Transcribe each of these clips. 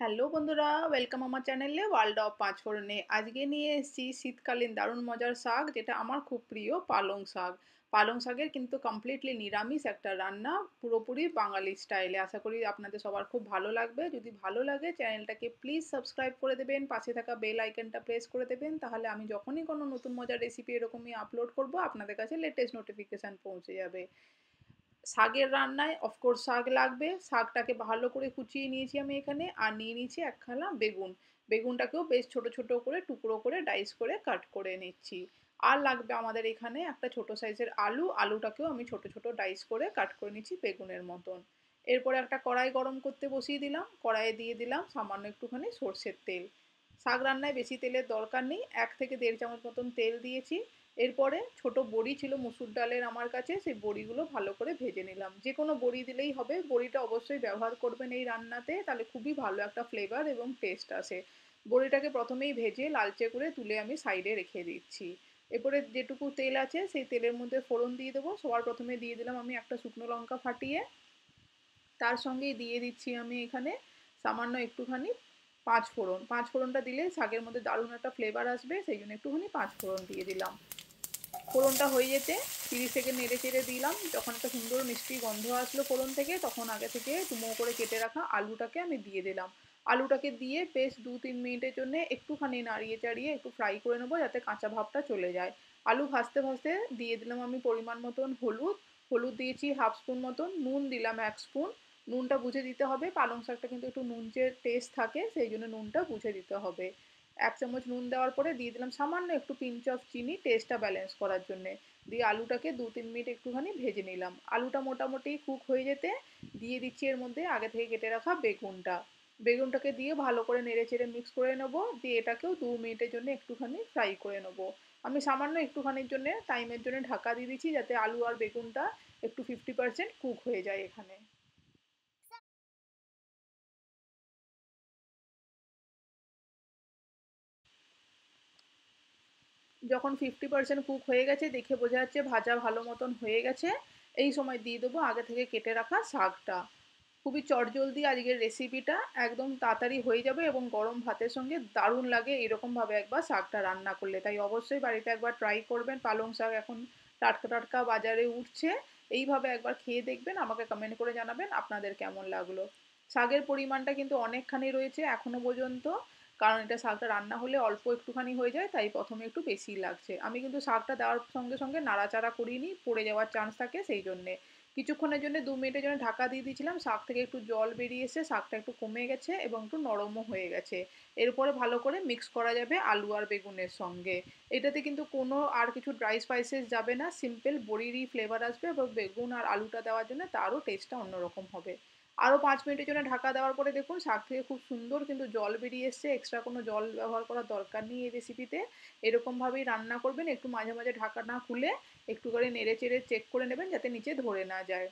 Hello বন্ধুরা, welcome আমার চ্যানেলে ওয়ার্ল্ড অফ পাঁচফোড়নে। আজকে নিয়ে এসেছি শীতকালীন দারুণ মজার শাক, যেটা আমার খুব প্রিয়, পালং শাক। পালং শাকের কিন্তু কমপ্লিটলি নিরামিষ একটা রান্না, পুরোপুরি বাঙালি স্টাইলে। আশা করি আপনাদের সবার খুব ভালো লাগবে। যদি ভালো লাগে চ্যানেলটাকে প্লিজ সাবস্ক্রাইব করে দেবেন, পাশে থাকা বেল আইকনটা প্রেস করে দেবেন, তাহলে আমি যখনই কোনো নতুন মজার রেসিপি এরকমই আপলোড করব আপনাদের কাছে লেটেস্ট নোটিফিকেশান পৌঁছে যাবে। শাকের রান্নায় অফকোর্স শাক লাগবে। শাকটাকে ভালো করে কুচিয়ে নিয়েছি আমি এখানে, আর নিয়ে নিয়েছি একখানা বেগুন। বেগুনটাকেও বেশ ছোট ছোট করে টুকরো করে ডাইস করে কাট করে নিচ্ছি। আর লাগবে আমাদের এখানে একটা ছোট সাইজের আলু। আলুটাকেও আমি ছোট ছোট ডাইস করে কাট করে নিচ্ছি বেগুনের মতন। এরপরে একটা কড়াই গরম করতে বসিয়ে দিলাম। কড়াইয়ে দিয়ে দিলাম সামান্য একটুখানি সর্ষের তেল। শাক রান্নায় বেশি তেলের দরকার নেই, 1 থেকে 1.5 চামচ মতন তেল দিয়েছি। এরপরে ছোট বড়ি ছিল মুসুর ডালের আমার কাছে, সেই বড়িগুলো ভালো করে ভেজে নিলাম। যে কোনো বড়ি দিলেই হবে, বড়িটা অবশ্যই ব্যবহার করবেন এই রান্নাতে, তাহলে খুবই ভালো একটা ফ্লেভার এবং টেস্ট আসে। বড়িটাকে প্রথমেই ভেজে লালচে করে তুলে আমি সাইডে রেখে দিচ্ছি। এরপরে যেটুকু তেল আছে সেই তেলের মধ্যে ফোড়ন দিয়ে দেবো। সবার প্রথমে দিয়ে দিলাম আমি একটা শুকনো লঙ্কা ফাটিয়ে। তার সঙ্গেই দিয়ে দিচ্ছি আমি এখানে সামান্য একটুখানি পাঁচ ফোড়ন। পাঁচ ফোড়নটা দিলে শাকের মধ্যে দারুণ একটা ফ্লেভার আসবে, সেই জন্য একটুখানি পাঁচ ফোড়ন দিয়ে দিলাম। ফোড়নটা হয়ে যেতে 30 সেকেন্ড নেড়ে চেড়ে দিলাম। যখন একটা সুন্দর মিষ্টি গন্ধ আসলো ফোড়ন থেকে, তখন আগে থেকে ডুমো করে কেটে রাখা আলুটাকে আমি দিয়ে দিলাম। আলুটাকে দিয়ে বেশ 2-3 মিনিটের জন্য একটুখানি নাড়িয়ে চাড়িয়ে একটু ফ্রাই করে নেবো, যাতে কাঁচা ভাবটা চলে যায়। আলু ভাজতে ভাজতে দিয়ে দিলাম আমি পরিমাণ মতন হলুদ। হলুদ দিয়েছি হাফ স্পুন মতন, নুন দিলাম 1 স্পুন। নুনটা বুঝে দিতে হবে, পালং শাকটা কিন্তু একটু নুনচে টেস্ট থাকে, সেই জন্য নুনটা বুঝে দিতে হবে। 1 চামচ নুন দেওয়ার পরে দিয়ে দিলাম সামান্য একটু পিঞ্চ অফ চিনি, টেস্টটা ব্যালেন্স করার জন্যে। দিয়ে আলুটাকে 2-3 মিনিট একটুখানি ভেজে নিলাম। আলুটা মোটামুটি কুক হয়ে যেতে দিয়ে দিচ্ছি এর মধ্যে আগে থেকে কেটে রাখা বেগুনটা। বেগুনটাকে দিয়ে ভালো করে নেড়ে চেড়ে মিক্স করে নেবো। দিয়ে এটাকেও 2 মিনিটের জন্য একটুখানি ফ্রাই করে নেবো। আমি সামান্য একটুখানির জন্য টাইমের জন্য ঢাকা দিয়ে দিচ্ছি, যাতে আলু আর বেগুনটা একটু 50% কুক হয়ে যায় এখানে। যখন 50% কুক হয়ে গেছে, দেখে বোঝা যাচ্ছে ভাজা ভালো মতন হয়ে গেছে, এই সময় দিয়ে দেবো আগে থেকে কেটে রাখা শাকটা। খুবই চটজলদি আজকের রেসিপিটা, একদম তাড়াতাড়ি হয়ে যাবে এবং গরম ভাতের সঙ্গে দারুণ লাগে এরকমভাবে একবার শাকটা রান্না করলে। তাই অবশ্যই বাড়িতে একবার ট্রাই করবেন। পালং শাক এখন টাটকা টাটকা বাজারে উঠছে। এইভাবে একবার খেয়ে দেখবেন, আমাকে কমেন্ট করে জানাবেন আপনাদের কেমন লাগলো। শাকের পরিমাণটা কিন্তু অনেকখানি রয়েছে এখনো পর্যন্ত, কারণ এটা শাকটা রান্না হলে অল্প একটুখানি হয়ে যায়, তাই প্রথমে একটু বেশিই লাগছে। আমি কিন্তু শাকটা দেওয়ার সঙ্গে সঙ্গে নাড়াচাড়া করিনি, পড়ে যাওয়ার চান্স থাকে, সেই জন্যে কিছুক্ষণের জন্য 2 মিনিটের জন্য ঢাকা দিয়ে দিয়েছিলাম। শাক থেকে একটু জল বেরিয়ে এসে শাকটা একটু কমে গেছে এবং একটু নরমও হয়ে গেছে। এরপরে ভালো করে মিক্স করা যাবে আলু আর বেগুনের সঙ্গে। এটাতে কিন্তু কোনো আর কিছু ড্রাই স্পাইসেস যাবে না, সিম্পল বড়িরই ফ্লেভার আসবে এবং বেগুন আর আলুটা দেওয়ার জন্য তারও টেস্টটা অন্যরকম হবে। আরও 5 মিনিটের জন্য ঢাকা দেওয়ার পরে দেখুন শাক থেকে খুব সুন্দর কিন্তু জল বেরিয়ে এসছে। এক্সট্রা কোনো জল ব্যবহার করার দরকার নেই এই রেসিপিতে। এরকমভাবেই রান্না করবেন, একটু মাঝে মাঝে ঢাকা না খুলে একটু করে নেড়ে চেড়ে চেক করে নেবেন, যাতে নিচে ধরে না যায়।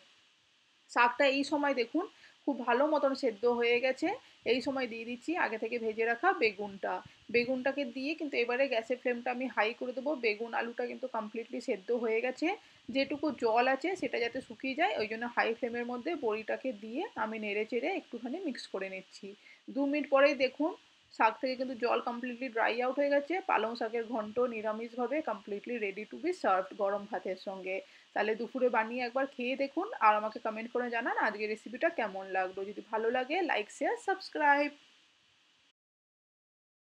শাকটা এই সময় দেখুন খুব ভালো মতন সেদ্ধ হয়ে গেছে। এই সময় দিয়ে দিচ্ছি আগে থেকে ভেজে রাখা বেগুনটা। বেগুনটাকে দিয়ে কিন্তু এবারে গ্যাসের ফ্লেমটা আমি হাই করে দেবো। বেগুন আলুটা কিন্তু কমপ্লিটলি সেদ্ধ হয়ে গেছে। যেটুকু জল আছে সেটা যাতে শুকিয়ে যায়, ওই জন্য হাই ফ্লেমের মধ্যে বড়িটাকে দিয়ে আমি নেড়ে চেড়ে একটুখানি মিক্স করে নিচ্ছি। 2 মিনিট পরেই দেখুন শাক থেকে কিন্তু জল কমপ্লিটলি ড্রাই আউট হয়ে গেছে। পালং শাকের ঘন্ট নিরামিষভাবে completely ready to be served গরম ভাতের সঙ্গে। তাহলে দুপুরে বানিয়ে একবার খেয়ে দেখুন আর আমাকে কমেন্ট করে জানান আজকের রেসিপিটা কেমন লাগলো। যদি ভালো লাগে লাইক শেয়ার সাবস্ক্রাইব।